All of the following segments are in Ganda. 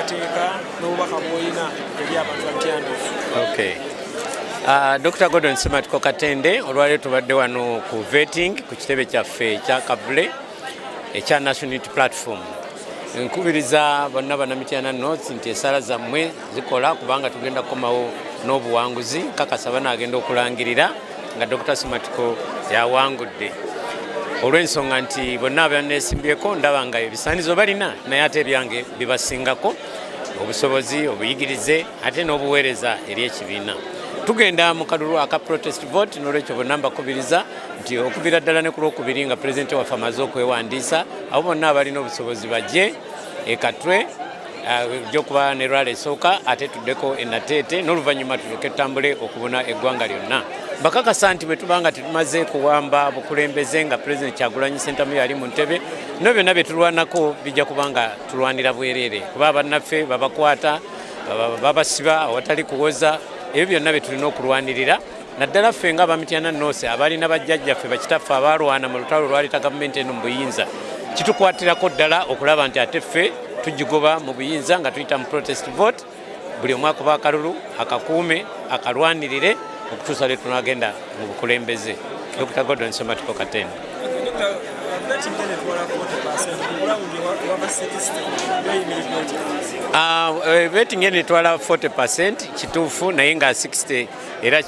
enteekateeka n'obubaka bw'olina eri abantu bamutyandira. Okay. Dr. Gordon Sematiko Katende, olwaleero tubadde wano ku vetting ku kitebe kyaffe ekya Kavule ekya National Unity Platform. Nkubiriza bonna bannamityana North nti essala zammwe zikola kubanga tugenda kukomawo n'obuwanguzi. Kakasa banaagenda okulangirira nga Dr. Sematiko yawangudde. Olw'ensonga nti bonna abanneesimbyeko ndaba nga ebisaanizo balina naye ate ebyange bibasingako obusobozi, obuyigirize ate n'obuweereza eri ekibiina. Tugenda mu kalulu aka protest vote n'olwekyo bonna mbakubiriza nti okuviira ddala ne ku Lwokubiri nga pulezidenti waffe amaze okwewandiisa abo bonna abalina obusobozi bajje ekatwe gy'okuba ne lwala esooka ate tuddeko enateete n'oluvannyuma tulyoke tutambule okubona eggwanga lyonna. Bakakasa nti bwe tuba nga tumaze kuwamba bukulembeze nga pulezidenti Kyagulanyi Ssentamu yali mu ntebe no byonna bye tulwanako bijja kuba nga tulwanira bwereere kuba bannaffe babakwata babasiba awatali kuwoza. Ebyo byonna bye tulina okulwanirira naddala ffe nga Abamityana North abalina bajjajjaffe bakitaffe abalwana mu lutalo olwaleeta gavumenti eno mu buyinza kitukwatirako ddala okulaba nti ate ffe tugigoba mu buyinza nga tuyita mu protest vote buli omwaka kuba akalulu akakuume akalwanirire okutuusa lwe tunagenda mu bukulembeze. Dr. Gordon Sematiko Katende. Vetting etwala 40% kituufu naye nga 60 era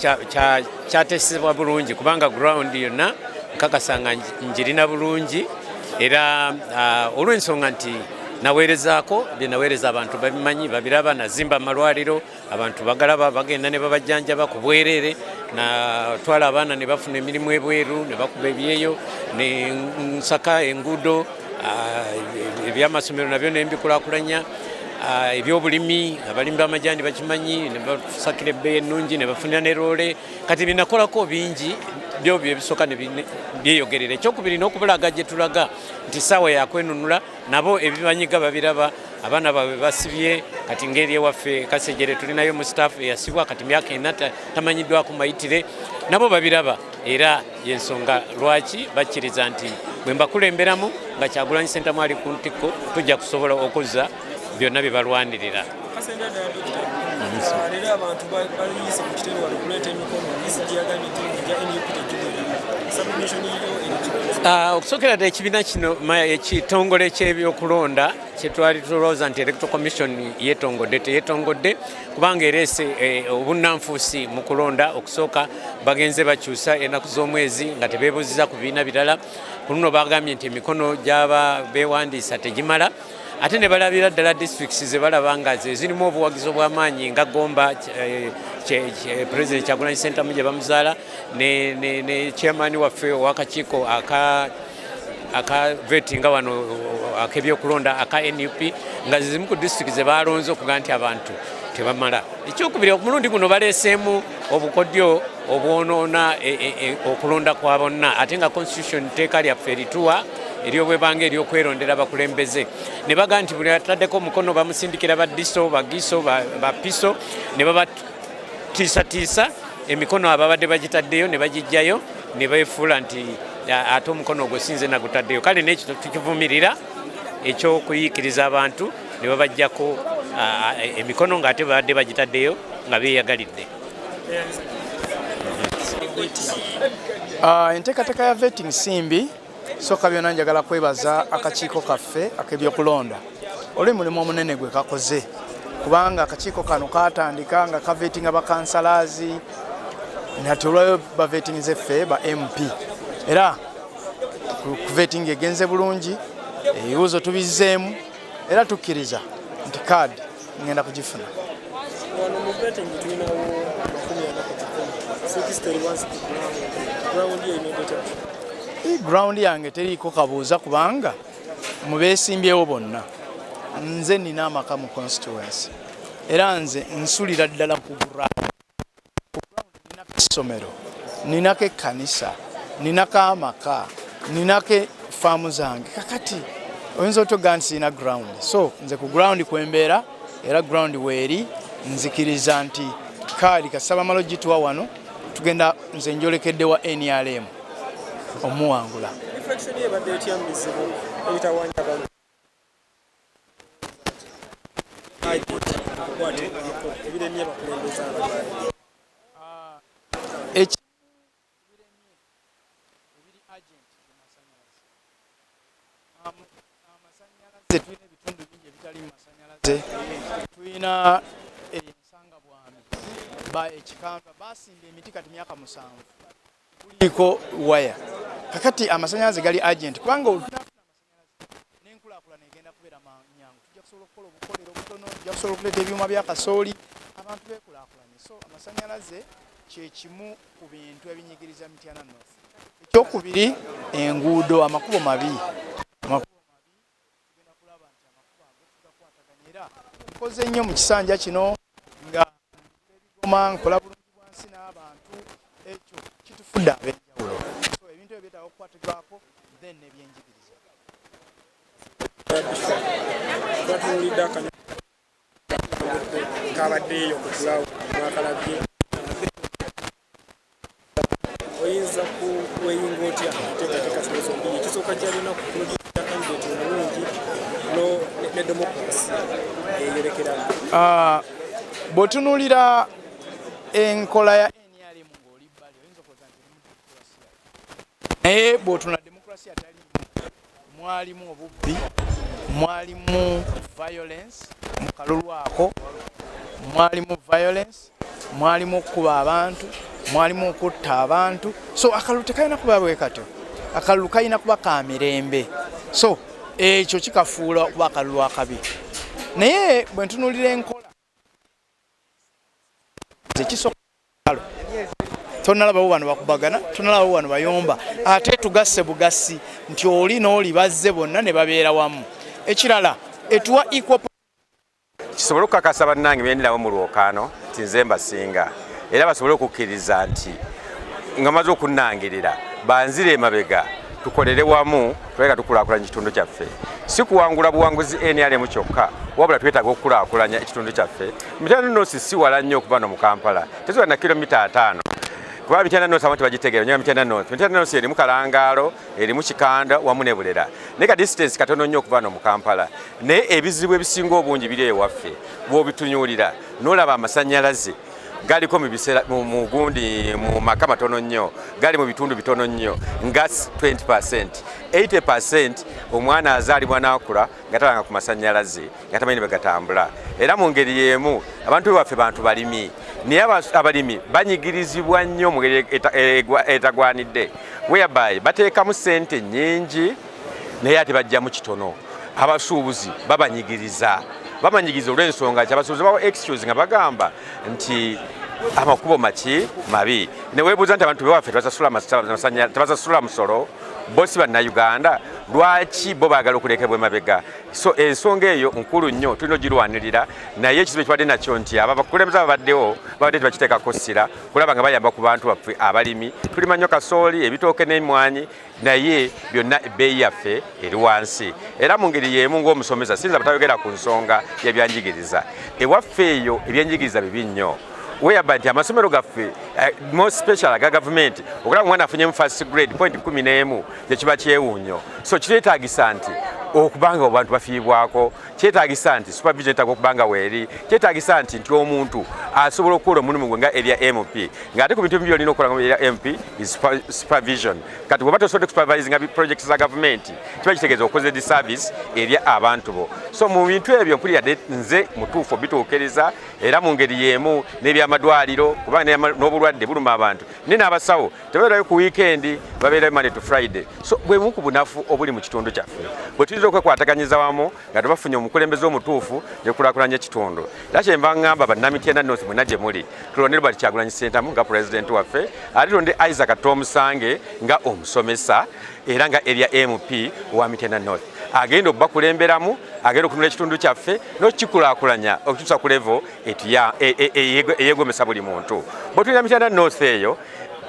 kyatesebwa bulungi kubanga ground yonna nkakasanga njirina bulungi era olw'ensonga nti naweerezaako bye naweereza abantu babimanyi babiraba nazimba amalwaliro abantu bagalaba bagenda ne babajjanjaba ku bwereere natwala abaana ne bafuna emirimu ebweru ne bakuba ebyeyo ne nsaka enguudo ebyamasomero nabyo ne mbikulaakulanya ebyobulimi abalimi b'amajjani bakimanyi ne basakira ebbeeyi ennungi ne bafunira ne roole kati binakolako bingi byobyo ebisooka ne byeyogerera. Ekyokubiri n'okubulaga gye tulaga nti ssaawa yakwenunula nabo ebibanyiga babiraba abaana baabwe basibye kati ngeri ewaffe Kasejjere tulinayo mu staff eyasibwa kati myaka ena tamanyiddwako mayitire nabo babiraba era yensonga lwaki bakkiriza nti bwe mbakulemberamu nga Kyagulanyi Ssentamu ali ku ntikko tujja kusobola okuzza byonna bye balwanirira. Abantu bayise ku kitebe wano kuleeta emikono gisigyaganye gya NUP okusookera ddala ekibiina kino ekitongole ky'ebyokulonda kyetwali tulowooza nti Electoral Commission yeetongodde teyeetongodde kubanga ereese obunnanfuusi mu kulonda. Okusooka bagenze bakyusa ennaku z'omwezi nga tebeebuuziza ku bibiina birala. Ku luno bagambye nti emikono gy'aba beewandiisa tegimala ate ne balabira ddala districts ze balaba nga ze zirimu obuwagizi obw'amaanyi nga Gomba President Kyagulanyi Ssentamu gye bamuzaala ne chairman waffe ow'akakiiko aka vetting nga wano ak'ebyokulonda aka NUP nga zimu ku districts ze balonze okuga nti abantu tebamala. Ekyokubiri omulundi guno baleeseemu obukodyo obwonoona okulonda kwa bonna ate nga constitution teeka lyaffe erituwa eryobwebanga eryokwerondera abakulembeze ne baga nti buli ataddeko omukono bamusindikira badiso bagiso bapiso ne babatiisatiisa emikono ababadde bagitaddeyo ne bagijjayo ne beefuula nti ate omukono ogwo sinze nagutaddeyo. Kale n'ekyo tukivumirira ekyokuyiikiriza abantu ne babajjako emikono ng'ate babadde bagitaddeyo nga beeyagalidde. Enteekateeka ya vetting simbi soka byonna njagala kwebaza akakiiko kaffe ak'ebyokulonda olw'omulimu omunene gwe kakoze kubanga akakiiko kano katandika nga kavetinga bakansalazi nati olwayo bavetingize ffe ba MP era kuvetinga egenze bulungi ebibuuzo tubizzeemu era tukkiriza nti kaadi ngenda kugifuna. Wano mu vetting tulinawo 60 ground yange teriiko kabuuza kubanga mubeesimbyewo bonna. Nze nina amaka mu constituency era nze nsulira ddala ku ground. Ninako essomero, ninako ekkanisa, ninako amaka, ninako faamu zange. Kakati oyinza otoga nti sirina ground. So nze ku ground kwembeera era ground weeri nzikiriza nti kaali kasaba malo gituwa wano tugenda nze njolekedde wa NRM omuwangula. okukwata ebiremye abakulembeze abalwayi. Amasanyalaze tulina ebitundu bingi ebitali masanyalaze. Tulina ensanga bwami ekikamba basimba emiti kati myaka 7 kuliko waya kakati amasanyalaze gali agent kubanga n'enkulaakulana egenda kubeera manyangu. Tujja kusobola okukola obukolero obutono, tujja kusobola okuleeta ebyuma bya kasooli abantu beekulaakulanye. So amasanyalaze kye kimu ku bintu ebinyigiriza Mityana North. Ekyokubiri enguudo, amakubo mabi tugenda kulaba nti amakubo ago tugakwataganya era nkoze nnyo mu kisanja kino nga ebigoma nkola bulungi bwansi n'abantu ekyo kitufudde ab'enjawulo. So ebintu ebyo byetaaga okukwatibwako then n'ebyenjigiriza. Batunuulidde akanywa kabaddeeyo ku ground mwakalabye. Oyinza kuweyinga otya enteekateeka zino zombiri ekisooka kyalina ku pulojekiti ya kandidate omulungi ne democracy eyolekera bw'otunuulira enkola ya NRM ng'oli bbali oyinza okuloza nti erimu demokrasiya naye bw'otunula demokrasiya taliimu. Mwalimu obubbi, mwalimu violence mu kalulu ako, mwalimu violence, mwalimu okukuba abantu, mwalimu okutta abantu. So akalulu tekalina kuba bwe katyo, akalulu kalina kuba ka mirembe. So ekyo kikafuula okuba akalulu akabi. Naye bwe ntunuulira enkola ekisooka tonalabawo bano bakubagana, tonalabawo bano bayomba, ate tugasse bugasi nti oli n'oli bazze bonna ne babeera wamu. Ekirala etuwa equal kisobole okukakasa bannange byendirawo mu lwokaano nti nze mbasinga era basobole okukkiriza nti nga maze okunnangirira banzire emabega tukolere wamu tuleka tukulaakulanya ekitundu kyaffe. Si kuwangula buwanguzi NRM kyokka wabula twetaaga okukulaakulanya ekitundu kyaffe. Mityana North si wala nnyo okuva no mu Kampala, teziba na kilomita 5. Kuba Mityana North abantu bagitegeera nnyo Mityana North erimu Kalangaalo, erimu Kikanda wamu ne Bulera. Naye ka distance katono nnyo okuva no mu Kampala. Naye ebizibu ebisinga obungi biri ewaffe bw'obitunyuulira n'olaba amasannyalaze galiko mu biseera mu gundi mu maka matono nnyo, gali mu bitundu bitono nnyo nga 20%. 80% omwana azaalibwa n'akula nga talanga ku masannyalaze nga tamanyi ne begatambula. Era mu ngeri y'emu abantu baffe bantu balimi, naye abalimi banyigirizibwa nnyo mu ngeri etagwanidde whereby bateekamu ssente nnyingi naye ate bajjamu kitono. Abasuubuzi babanyigiriza olw'ensonga kyabasuubuzi bawa excuse nga bagamba nti amakubo maki mabi. Ne weebuuza nti abantu bewaffe tebasasula musolo, bo si bannayuganda, lwaki bo baagala okulekebwa emabega? So ensonga eyo nkulu nnyo tulina ogirwanirira, naye ekizibu ekibadde nakyo nti abakulembeze ababaddewo babadde tebakiteekako ssira kulaba nga bayamba ku bantu baffe abalimi. Tulima nnyo kasooli, ebitooke n'emmwanyi, naye byonna ebbeeyi yaffe eri wansi. Era mu ngeri y'emu ng'omusomesa sinza batayogera ku nsonga y'ebyanjigiriza. Ewaffe eyo ebyenjigiriza bibi nnyo. Whereby nti amasomero gaffe more special aga government okulaba mwana afunye mu first grade point 11 yekiba kyewuunyo. So kireetaagisa nti okubanga abantu bafiibwako, kyetaagisa nti supervision etaaga okubanga weeri, kyetaagisa nti omuntu asobola okukola omulimu gwe nga area MP ng'ate ku bintu ebyo olina okukola nga area MP is supervision. Kati bw'oba tosobodde supervise nga projects za government kiba kitegeeza okoze disservice eri abantu bo. So mu bintu ebyo mpulira nze mutuufu bituukiriza era mu ngeri y'emu n'ebyamadwaliro kubanga n'obulwadde buluma abantu ne n'abasawo tebabeerayo ku weekend, babeerayo Monday to Friday. So bwe bumu ku bunafu obuli mu kitundu kyaffe bwe tuyinza okwekwataganyiza wamu nga tubafunye omukulembeze omutuufu yekulaakulanya ekitundu. Era kyenva ngamba bannamityana North mwenna gye muli tulonde Robert Kyagulanyi Ssentamu nga pulezidenti waffe, ate tulonde Isaac Tomusange nga omusomesa era nga area MP wa Mityana North agenda okubakulemberamu, agenda okunula ekitundu kyaffe n'okikulaakulanya okutuusa ku level eyeegomesa buli muntu. Bwe tulina Mityana North eyo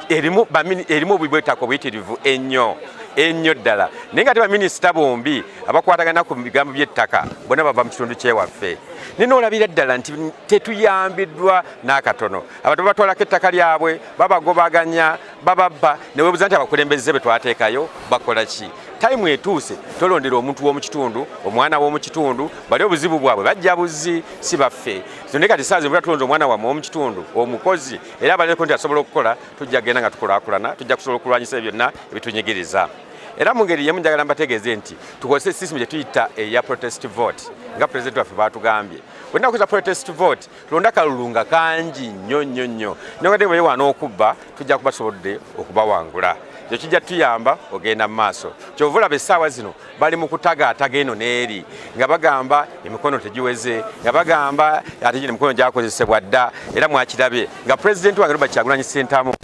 erimu obubwetako obuyitirivu ennyo ddala, naye nga baminisita bombi abakwatagana ku bigambo by'ettaka bonna bava mu kitundu kyewaffe. Naye n'olabira ddala nti tetuyambiddwa n'akatono. Abantu babatwalako ettaka lyabwe, babagobaganya, bababba, ne weebuuza nti abakulembeze be twateekayo bakola ki? time etuuse tolondera omuntu w'omu kitundu omwana w'omu kitundu bali obuzibu bwabwe bajja buzi si baffe zonde kati saazi mbula tulonze omwana wamwe w'omu kitundu omukozi era abaleko nti asobola okukola tujja genda nga tukulaakulana tujja kusobola okulwanyisa byonna ebitunyigiriza era mu ngeri yemu njagala mbategeeze nti tukozese system gye tuyita eya protest vote nga pulezidenti waffe baatugambye bwenna kukoza protest vote tulonda kalulu nga kangi nnyo newadde bwe yewaana okubba tujja kubasobodde okubawangula ekyo kijja tuyamba ogenda mu maaso kyova olaba essaawa zino bali mu kutagaataga eno n'eri nga bagamba emikono tegiweze nga bagamba ate gino emikono gyakozesebwa dda era mwakirabye nga pulezidenti wange Robert Kyagulanyi Ssentamu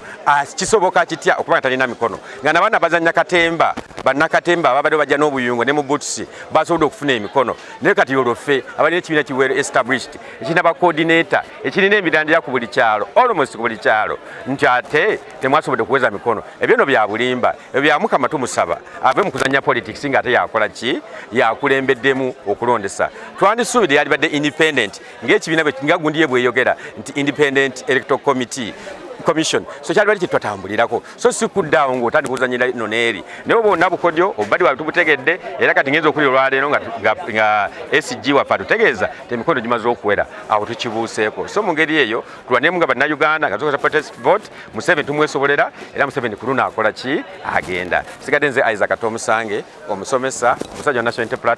kisoboka kitya okuba nga talina mikono nga nabaana bazannya katemba bannakatemba ababadde bajja n'obuyungo ne mu boots basobodde okufuna emikono naye kati olwoffe abalina ekibiina kiweero established ekirina bacoordinator ekirina emirandira ku buli kyalo almost ku buli kyalo nti ate temwasobodde kuweza mikono ebyo no bya bulimba ebyo bya Mukama tumusaba ave mu kuzannya politics nga ate yakola ki yakulembeddemu okulondesa twandisuubire yali badde independent ng'ekibiina nga gundi ye bweyogera nti independent electoral commission so kyali bali kitwatambulirako so sikuddaawo ng'otandika okuzannyira ino n'eri naye oba onna bukodyo obubadi bwabwe tubutegedde era kati ngenza okuli olwaleero nga SG waffe atutegeeza temikono gimaze okuwera awo tukibuuseeko so mu ngeri eyo tulwanemu nga bannayuganda nga tukozesa protest vote Museveni tumwesobolera era Museveni ku luno akola ki agenda sigadde nze Isaac Atomusange omusomesa omusajja wa National Unity Platform